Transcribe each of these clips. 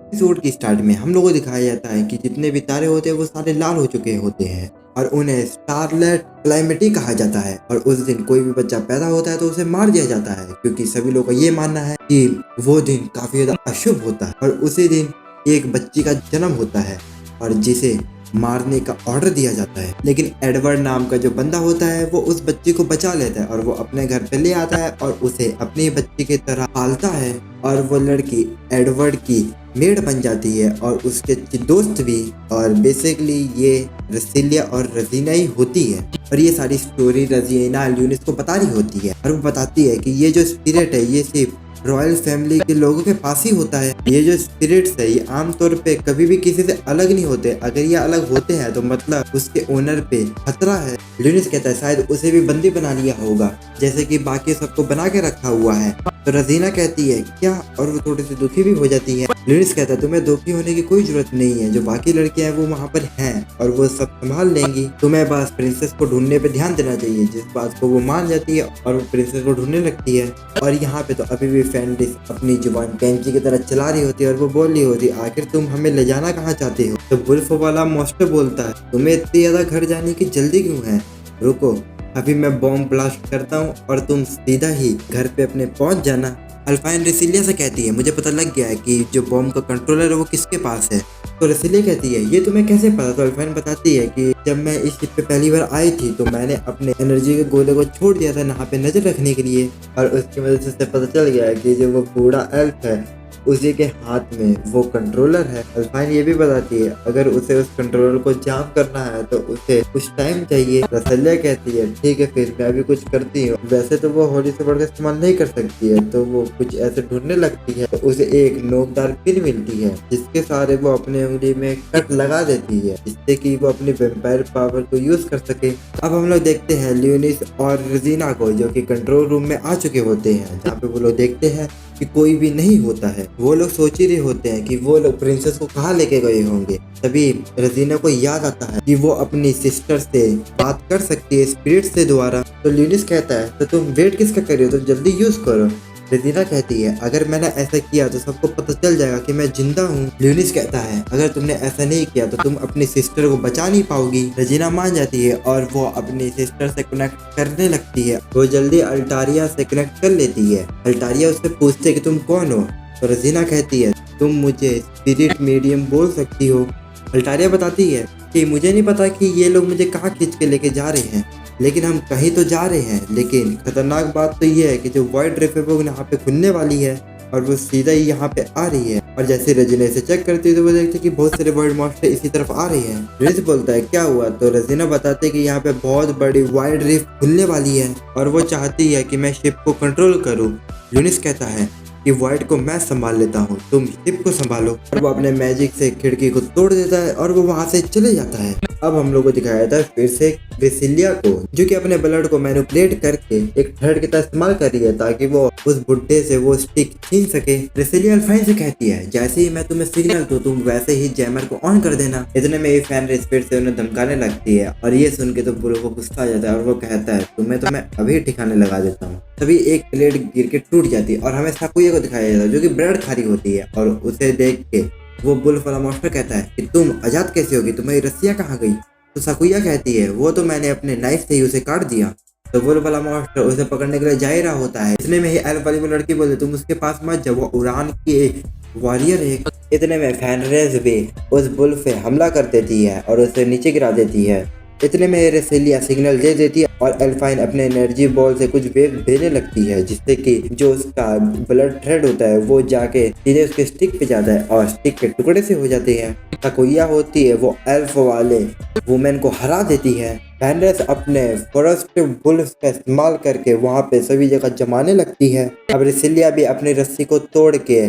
Episode की start में हम लोगों को दिखाया जाता है कि जितने भी तारे होते हैं वो सारे लाल हो चुके होते हैं और उन्हें स्टारलेट क्लाइमेटी कहा जाता है। और उस दिन कोई भी बच्चा पैदा होता है तो उसे मार दिया जाता है, क्योंकि सभी लोगों का ये मानना है कि वो दिन काफी ज्यादा अशुभ होता है। और उसी दिन एक बच्ची का जन्म होता है और जिसे मारने का ऑर्डर दिया जाता है, लेकिन एडवर्ड नाम का जो बंदा होता है वो उस बच्ची को बचा लेता है और वो अपने घर पे ले आता है और उसे अपनी बच्ची की तरह पालता है। और वो लड़की एडवर्ड की मेड बन जाती है और उसके दोस्त भी। और बेसिकली ये रसीलिया और रजीना ही होती है। और ये सारी स्टोरी रजीना ल्यूनिस को बता रही होती है और वो बताती है कि ये जो स्पिरिट है ये सिर्फ रॉयल फैमिली के लोगों के पास ही होता है। ये जो स्पिरिट्स है ये आमतौर पे कभी भी किसी से अलग नहीं होते। अगर ये अलग होते हैं तो मतलब उसके ओनर पे खतरा है। ल्यूनिस कहता है शायद उसे भी बंदी बना लिया होगा, जैसे कि बाकी सबको बना के रखा हुआ है। तो रजीना कहती है क्या, और वो थोड़ी सी दुखी भी हो जाती है। ल्यूनिस कहता है तुम्हें दुखी होने की कोई जरूरत नहीं है, जो बाकी लड़कियां हैं वो वहाँ पर हैं और वो सब संभाल लेंगी। तुम्हें बस प्रिंसेस को ढूंढने पे ध्यान देना चाहिए। जिस बात को वो मान जाती है और वो प्रिंसेस को ढूंढने लगती है। और यहाँ पे तो अभी भी फैंडिस अपनी जुबान कैंची की तरह चला रही होती है और वो बोल रही होती है आखिर तुम हमें ले जाना कहाँ चाहते हो। तो वुल्फ वाला मॉन्स्टर बोलता है तुम्हें इतनी ज्यादा घर जाने की जल्दी क्यों है, रुको अभी मैं बॉम्ब ब्लास्ट करता हूँ और तुम सीधा ही घर पे अपने पहुंच जाना। अल्फाइन रेसिलिया से कहती है मुझे पता लग गया है कि जो बॉम्ब का कंट्रोलर है वो किसके पास है। तो रेसिलिया कहती है ये तुम्हें कैसे पता। तो अल्फाइन बताती है कि जब मैं इस शिप पे पहली बार आई थी तो मैंने अपने एनर्जी के गोले को छोड़ दिया था यहाँ पे नजर रखने के लिए, और उसकी वजह से पता चल गया है कि जो वो बूढ़ा एल्फ है उसी के हाथ में वो कंट्रोलर है। अल्फाइन ये भी बताती है अगर उसे उस कंट्रोलर को जाम करना है तो उसे कुछ टाइम चाहिए। रसलिया कहती है ठीक है फिर मैं भी कुछ करती हूँ। वैसे तो वो होली से बढ़कर इस्तेमाल नहीं कर सकती है, तो वो कुछ ऐसे ढूंढने लगती है तो उसे एक नोकदार पिन मिलती है जिसके सहारे वो अपने उंगली में कट लगा देती है, जिससे कि वो अपनी वेम्पायर पावर को यूज कर सके। अब हम लोग देखते हैं ल्यूनिस और रजीना को जो कि कंट्रोल रूम में आ चुके होते हैं, जहाँ पे वो लोग देखते हैं कि कोई भी नहीं होता है। वो लोग सोच ही रहे होते हैं कि वो लोग प्रिंसेस को कहाँ लेके गए होंगे। तभी रजीना को याद आता है कि वो अपनी सिस्टर से बात कर सकती है स्पिरिट से द्वारा। तो ल्यूनिस कहता है तो तुम वेट किसका कर रहे हो, तो जल्दी यूज करो। रजीना कहती है अगर मैंने ऐसा किया तो सबको पता चल जाएगा कि मैं जिंदा हूँ। ल्यूनिस कहता है अगर तुमने ऐसा नहीं किया तो तुम अपनी सिस्टर को बचा नहीं पाओगी। रजीना मान जाती है और वो अपनी सिस्टर से कनेक्ट करने लगती है। वो जल्दी अल्टारिया से कनेक्ट कर लेती है। अल्टारिया उससे पूछते है कि तुम कौन हो। तो रजीना कहती है तुम मुझे स्पिरिट मीडियम बोल सकती हो। अल्टारिया बताती है कि मुझे नहीं पता कि ये लोग मुझे कहाँ खींच के लेके जा रहे हैं, लेकिन हम कहीं तो जा रहे हैं। लेकिन खतरनाक बात तो ये है कि जो वाइड रिफ है वो यहाँ पे खुलने वाली है और वो सीधा ही यहाँ पे आ रही है। और जैसे रजीना इसे चेक करती है तो वो देखती है कि बहुत सारे वाइड मॉन्स्टर इसी तरफ आ रहे हैं। रिज बोलता है क्या हुआ। तो रजीना बताते है कि यहाँ पे बहुत बड़ी वाइड रिफ खुलने वाली है और वो चाहती है कि मैं शिप को कंट्रोल करूँ। ल्यूनिस कहता है कि वाइड को मैं संभाल लेता हूँ, तुम शिप को संभालो। और वो अपने मैजिक से खिड़की को तोड़ देता है और वो वहाँ से चले जाता है। अब हम लोग को दिखाया जाता है फिर से रेसिलिया को, जो कि अपने ब्लड को मैनिपुलेट करके एक थ्रेड की तरह इस्तेमाल कर रही है ताकि वो उस बुड्ढे से वो स्टिक छीन सके। रेसिलिया अल्फाइन से कहती है जैसे ही मैं तुम्हें सिग्नल दूं तुम वैसे ही जैमर को ऑन कर देना। इतने में ये फैन स्पीड से उन्हें धमकाने लगती है और ये सुन के तो बुरो को गुस्सा आ जाता है और वो कहता है तुम्हें तो मैं अभी ठिकाने लगा देता हूँ। तभी एक प्लेट गिर के टूट जाती है और हमें साकुया को दिखाया जाता है जो कि ब्रेड खा रही होती है। और उसे देख के वो बुल्फ वाला मॉन्स्टर कहता है कि तुम आजाद कैसे होगी, तुम्हारी रस्सियाँ कहाँ गई। तो साकुया कहती है वो तो मैंने अपने नाइफ से ही उसे काट दिया। तो बुल्फ वाला मॉन्स्टर उसे पकड़ने के लिए जा ही रहा होता है। इतने में ही एल्फ वाली वो लड़की बोलती तुम उसके पास मत जाओ, वो उड़ान की एक वॉरियर है। इतने में फैनरेज भी उस बुल्फ पे हमला कर देती है और उसे नीचे गिरा देती है। इतने में रेसिलिया सिग्नल दे देती है और अल्फाइन अपने एनर्जी बॉल से कुछ वेव भेजने लगती है, जिससे कि जो उसका ब्लड थ्रेड होता है वो जाके सीधे उसके स्टिक पे जाता है और स्टिक के टुकड़े से हो जाते हैं। साकुया होती है वो एल्फ वाले वुमेन को हरा देती है। फैनरेस अपने फॉरेस्ट बुल्फ का इस्तेमाल करके वहाँ पे सभी जगह जमाने लगती है। अब रेसिलिया भी अपनी रस्सी को तोड़ के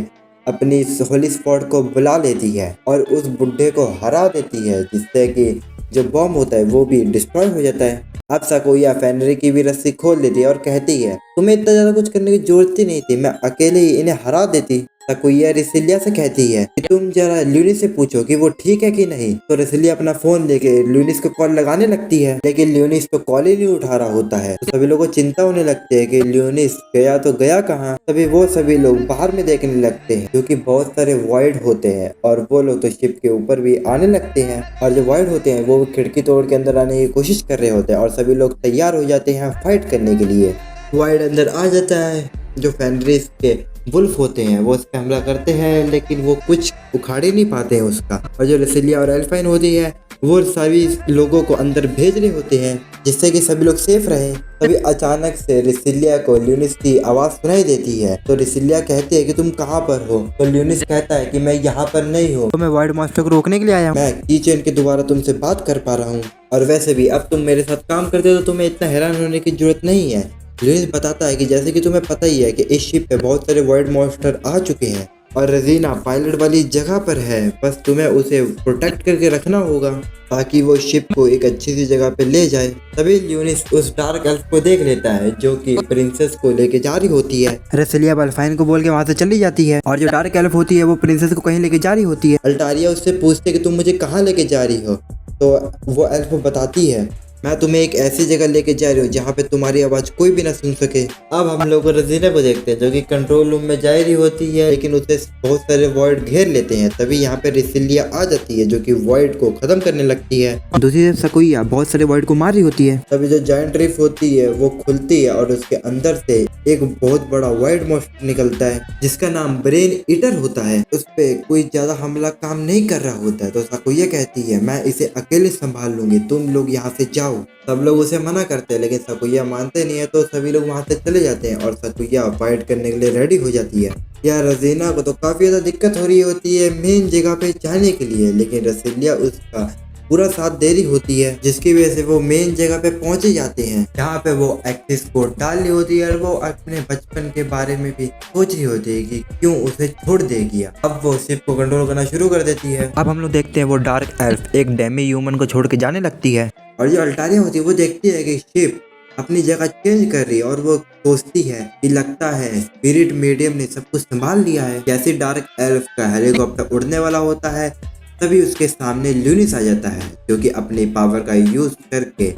अपनी होली स्पॉट को बुला लेती है और उस बुड्ढे को हरा देती है, जिससे कि जो बॉम्ब होता है वो भी डिस्ट्रॉय हो जाता है। अब साकुया फेनरी की भी रस्सी खोल देती है और कहती है तुम्हें इतना ज्यादा कुछ करने की जरूरत ही नहीं थी, मैं अकेले ही इन्हें हरा देती। साकुया रेसिलिया से कहती है कि तुम जरा ल्यूनिस से पूछो कि वो ठीक है कि नहीं। तो रेसिलिया अपना फोन लेके ल्यूनिस को कॉल लगाने लगती है, लेकिन ल्यूनिस तो कॉल ही नहीं उठा रहा होता है। तो सभी लोगों को चिंता होने लगती है कि ल्यूनिस गया तो गया कहाँ। तभी वो सभी लोग बाहर में देखने लगते हैं, क्योंकि बहुत सारे वॉइड होते हैं और वो लोग तो शिप के ऊपर भी आने लगते हैं। और जो वॉइड होते हैं वो खिड़की तोड़ के अंदर आने की कोशिश कर रहे होते हैं और सभी लोग तैयार हो जाते हैं फाइट करने के लिए। वॉइड अंदर आ जाता है, जो फेनरिस के वुल्फ होते हैं वो उस पर हमला करते हैं, लेकिन वो कुछ उखाड़ ही नहीं पाते हैं उसका। और जो रेसिलिया और एल्फाइन होती है वो सभी लोगों को अंदर भेज रहे होते हैं जिससे कि सभी लोग सेफ रहें। तभी अचानक से रेसिलिया को ल्यूनिस की आवाज सुनाई देती है। तो रेसिलिया कहती है कि तुम कहाँ पर हो। तो ल्यूनिस कहता है कि मैं यहाँ पर नहीं हूँ, तो मैं वाइड मॉन्स्टर को रोकने के लिए आया हूँ। मैं कीचेन के द्वारा तुमसे बात कर पा रहा हूँ, और वैसे भी अब तुम मेरे साथ काम करते हो तो तुम्हें इतना हैरान होने की जरूरत नहीं है। ल्यूनिस बताता है कि जैसे कि तुम्हें पता ही है कि इस शिप पे बहुत सारे वाइड मॉन्स्टर आ चुके हैं और रेजिना पायलट वाली जगह पर है, बस तुम्हें उसे प्रोटेक्ट करके रखना होगा ताकि वो शिप को एक अच्छी सी जगह पे ले जाए। तभी ल्यूनिस उस डार्क एल्फ को देख लेता है जो कि प्रिंसेस को लेके जा रही होती है। रेसिलिया अल्फाइन को बोल के वहाँ से चली जाती है, और जो डार्क एल्फ होती है वो प्रिंसेस को कहीं लेके जा रही होती है। अल्टारिया उससे पूछते कि तुम मुझे कहाँ लेके जा रही हो। तो वो एल्फ बताती है मैं तुम्हें एक ऐसी जगह लेके जा रही हूँ जहाँ पे तुम्हारी आवाज कोई भी ना सुन सके। अब हम लोग रेजिना को देखते हैं जो कि कंट्रोल रूम में जा रही होती है, लेकिन उसे बहुत सारे वॉइड घेर लेते हैं। तभी यहाँ पे रेसिलिया आ जाती है जो कि वॉइड को खत्म करने लगती है। दूसरी तरफ साकुया बहुत सारे वॉइड को मार रही होती है। तभी जो जायंट रिफ होती है वो खुलती है और उसके अंदर से एक बहुत बड़ा वाइड मॉन्स्टर निकलता है जिसका नाम ब्रेन ईटर होता है। उस पे कोई ज्यादा हमला काम नहीं कर रहा होता है। तो साकुया कहती है मैं इसे अकेले संभाल लूंगी, तुम लोग यहाँ से जाओ। सब लोग उसे मना करते हैं, लेकिन साकुया मानते नहीं है। तो सभी लोग वहाँ से चले जाते हैं और साकुया फाइट करने के लिए रेडी हो जाती है। यार रेजिना को तो काफी ज्यादा दिक्कत हो रही होती है मेन जगह पे जाने के लिए, लेकिन रेसिलिया उसका पूरा साथ दे रही होती है, जिसकी वजह से वो मेन जगह पे पहुंचे जाते हैं जहाँ पे वो एक्सिस को डाल रही होती है और वो अपने बचपन के बारे में भी सोच रही होती है कि क्यों उसे छोड़ देगी। अब वो शिप को कंट्रोल करना शुरू कर देती है। अब हम लोग देखते हैं वो डार्क एल्फ एक डेमी ह्यूमन को छोड़ के जाने लगती है, और जो अल्टारिया होती है वो देखती है कि शिप अपनी जगह चेंज कर रही है और वो सोचती है कि लगता है स्पिरिट मीडियम ने सब कुछ संभाल लिया है। जैसे डार्क एल्फ का हेलीकॉप्टर उड़ने वाला होता है तभी उसके सामने ल्यूनिस आ जाता है जो कि अपनी पावर का यूज करके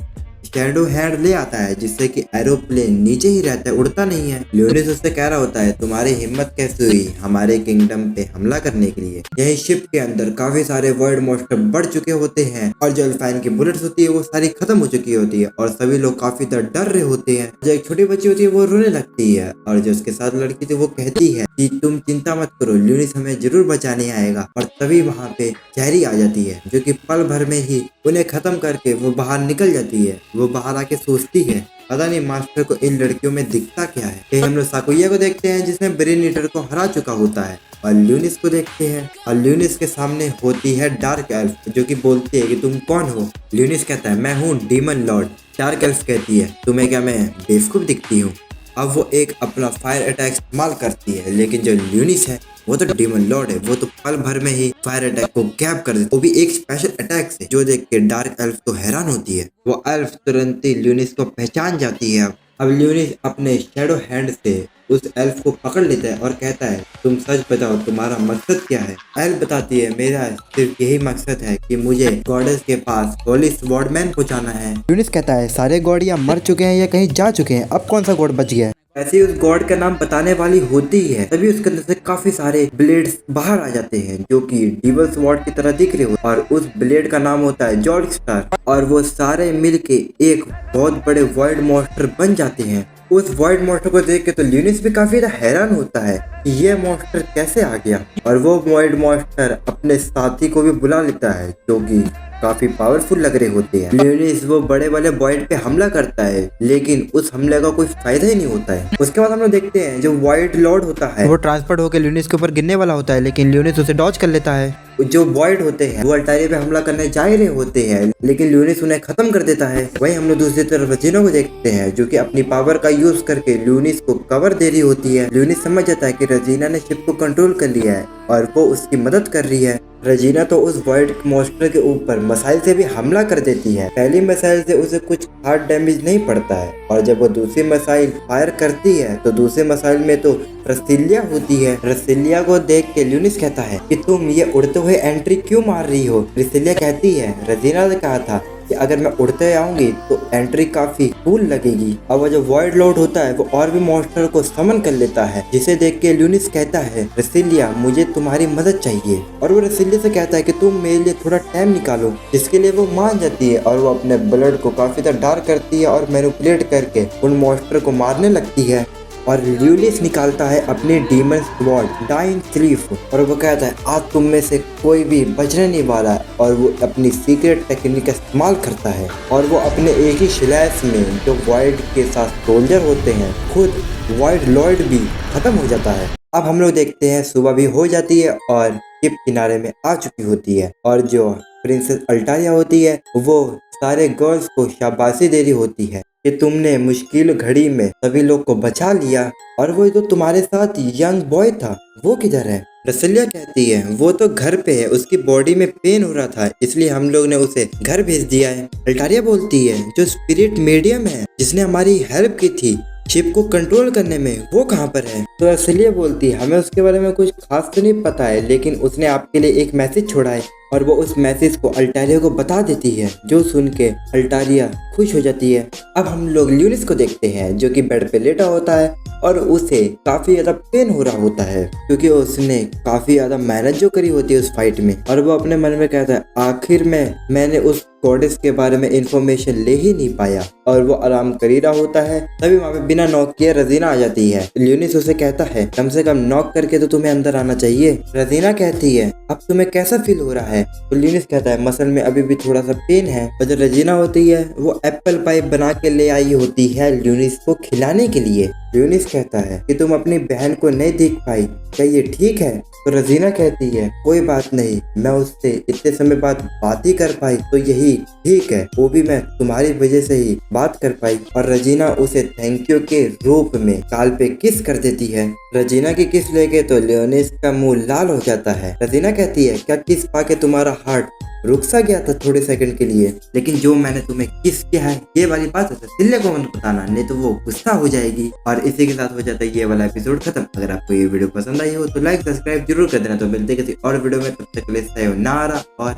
शैडो हैंड ले आता है, जिससे कि एरोप्लेन नीचे ही रहता है, उड़ता नहीं है। ल्यूनिस उससे कह रहा होता है तुम्हारी हिम्मत कैसे हुई हमारे किंगडम पे हमला करने के लिए। यही शिप के अंदर काफी सारे वर्ल्ड मॉन्स्टर बढ़ चुके होते हैं और जो अल्फाइन की बुलेट्स होती है वो सारी खत्म हो चुकी होती है और सभी लोग काफी डर रहे होते हैं। जो एक छोटी बच्ची होती है वो रोने लगती है और जो उसके साथ लड़की थी वो कहती है कि तुम चिंता मत करो, ल्यूनिस हमें जरूर बचाने आएगा। और तभी वहाँ पे चेरी आ जाती है जो कि पल भर में ही उन्हें खत्म करके वो बाहर निकल जाती है। वो बाहर आके सोचती है पता नहीं मास्टर को इन लड़कियों में दिखता क्या है। फिर हम लोग साकुया को देखते हैं जिसने ब्रेन ईटर को हरा चुका होता है, और ल्यूनिस को देखते हैं और ल्यूनिस के सामने होती है डार्क एल्फ जो कि बोलती है कि तुम कौन हो। ल्यूनिस कहता है मैं हूँ डीमन लॉर्ड। डार्क एल्फ कहती है तुम्हें क्या मैं बेवकूफ दिखती हूँ। अब वो एक अपना फायर अटैक इस्तेमाल करती है, लेकिन जो ल्यूनिस है वो तो डीमन लॉर्ड है, वो तो पल भर में ही फायर अटैक को गैप कर देती है, वो भी एक स्पेशल अटैक से, जो देख के डार्क एल्फ तो हैरान होती है। वो एल्फ तुरंत ही ल्यूनिस को पहचान जाती है। अब ल्यूनिस अपने शैडो हैंड से उस एल्फ को पकड़ लेता है और कहता है तुम सच बताओ तुम्हारा मकसद क्या है। एल्फ बताती है मेरा सिर्फ यही मकसद है कि मुझे गॉडेस के पास होली स्वॉर्डमैन पहुंचाना है। ल्यूनिस कहता है सारे गॉड या मर चुके हैं या कहीं जा चुके हैं, अब कौन सा गॉड बच गया है। ऐसे ही उस गॉड का नाम बताने वाली होती है, तभी उसके अंदर से काफी सारे ब्लेड्स बाहर आ जाते हैं जो कि डीवल स्वॉर्ड की तरह दिख रहे हो, और उस ब्लेड का नाम होता है जॉर्ड स्टार, और वो सारे मिलके एक बहुत बड़े वाइड मॉन्स्टर बन जाते हैं। उस वाइड मॉन्स्टर को देख के तो ल्यूनिस भी काफी हैरान होता है कि ये मॉन्स्टर कैसे आ गया, और वो वाइड मॉन्स्टर अपने साथी को भी बुला लेता है जो कि काफी पावरफुल लग रहे होते हैं। ल्यूनिस वो बड़े वाले वाइड पे हमला करता है, लेकिन उस हमले का कोई फायदा ही नहीं होता है। उसके बाद हम लोग देखते हैं जो वाइड लॉर्ड होता है वो ट्रांसफर होकर ल्यूनिस के ऊपर गिरने वाला होता है, लेकिन ल्यूनिस उसे डॉज कर लेता है। जो वॉइड होते हैं वो अल्टारिया पे हमला करने जा ही रहे होते हैं, लेकिन ल्यूनिस उन्हें खत्म कर देता है। वहीं हम लोग दूसरी तरफ रजीना को देखते हैं जो कि अपनी पावर का यूज करके ल्यूनिस को कवर दे रही होती है। ल्यूनिस समझ जाता है कि रजीना ने शिप को कंट्रोल कर लिया है और वो उसकी मदद कर रही है। रजीना तो उस वॉइड मॉन्स्टर के ऊपर मिसाइल से भी हमला कर देती है। पहली मिसाइल से उसे कुछ हार्ड डैमेज नहीं पड़ता है और जब वो दूसरी मिसाइल फायर करती है तो दूसरी मिसाइल में तो रसीलिया होती है। रसीलिया को देख के ल्यूनिस कहता है कि तुम ये उड़ते हुए एंट्री क्यों मार रही हो। रसीलिया कहती है रजीना ने कहा था कि अगर मैं उड़ते आऊंगी तो एंट्री काफी कूल लगेगी। और वो जो वॉइड लॉर्ड होता है वो और भी मॉन्स्टर को समन कर लेता है, जिसे देख के ल्यूनिस कहता है रसीलिया मुझे तुम्हारी मदद चाहिए। और वो रसीलिया से कहता है कि तुम मेरे लिए थोड़ा टाइम निकालो, जिसके लिए वो मान जाती है और वो अपने ब्लड को काफी ज्यादा डार्क करती है और मैनिपुलेट करके उन मॉन्स्टर को मारने लगती है। और ल्यूलिस निकालता है अपनी डीमन स्वॉर्ड डाइन स्लीफ और वो कहता है आज तुम में से कोई भी बचने नहीं वाला है। और वो अपनी सीक्रेट टेक्निक का इस्तेमाल करता है और वो अपने एक ही स्लैश में जो वॉइड के साथ सोल्जर होते हैं खुद वॉइड लॉर्ड भी खत्म हो जाता है। अब हम लोग देखते हैं सुबह भी हो जाती है और शिप किनारे में आ चुकी होती है और जो प्रिंसेस अल्टारिया होती है वो सारे गर्ल्स को शाबाशी दे रही होती है कि तुमने मुश्किल घड़ी में सभी लोग को बचा लिया। और वो जो तुम्हारे साथ यंग बॉय था वो किधर है। रसीलिया कहती है वो तो घर पे है, उसकी बॉडी में पेन हो रहा था इसलिए हम लोग ने उसे घर भेज दिया है। अल्टारिया बोलती है जो स्पिरिट मीडियम है जिसने हमारी हेल्प की थी शिप को कंट्रोल करने में वो कहाँ पर है। तो रसीलिया बोलती है हमें उसके बारे में कुछ खास तो नहीं पता है, लेकिन उसने आपके लिए एक मैसेज छोड़ा है। और वो उस मैसेज को अल्टारिया को बता देती है, जो सुन के अल्टारिया खुश हो जाती है। अब हम लोग ल्यूनिस को देखते हैं जो कि बेड पे लेटा होता है और उसे काफी ज्यादा पेन हो रहा होता है क्योंकि उसने काफी ज्यादा मेहनत जो करी होती है उस फाइट में। और वो अपने मन में कहता है आखिर में मैंने उस गॉडेस के बारे में इंफॉर्मेशन ले ही नहीं पाया। और वो आराम कर ही रहा होता है तभी वहाँ पे बिना नॉक किए रजीना आ जाती है। ल्यूनिस उसे कहता है कम से कम नॉक करके तो तुम्हें अंदर आना चाहिए। रजीना कहती है अब तुम्हें कैसा फील हो रहा है। तो ल्यूनिस कहता है मसल में अभी भी थोड़ा सा पेन है। और जो रजीना होती है वो एप्पल पाई बना के ले आई होती है ल्यूनिस को खिलाने के लिए। ल्यूनिस कहता है कि तुम अपनी बहन को नहीं देख पाई, क्या ये ठीक है। तो रजीना कहती है कोई बात नहीं, मैं उससे इतने समय बाद बात ही कर पाई तो यही ठीक है, वो भी मैं तुम्हारी वजह से ही बात कर पाई। और रजीना उसे थैंक यू के रूप में गाल पे किस कर देती है। रजीना की किस लेके तो ल्यूनिस का मुंह लाल हो जाता है। रजीना कहती है क्या किस पाके तुम्हारा हार्ट रुक सा गया था थोड़े सेकंड के लिए, लेकिन जो मैंने तुम्हें किस किया है ये वाली बात है सिल्ले को मत बताना नहीं तो वो गुस्सा हो जाएगी। और इसी के साथ हो जाता है ये वाला एपिसोड खत्म। अगर आपको ये वीडियो पसंद आई हो तो लाइक सब्सक्राइब जरूर कर देना। तो मिलते किसी और वीडियो में, तब तक के लिए sayonara और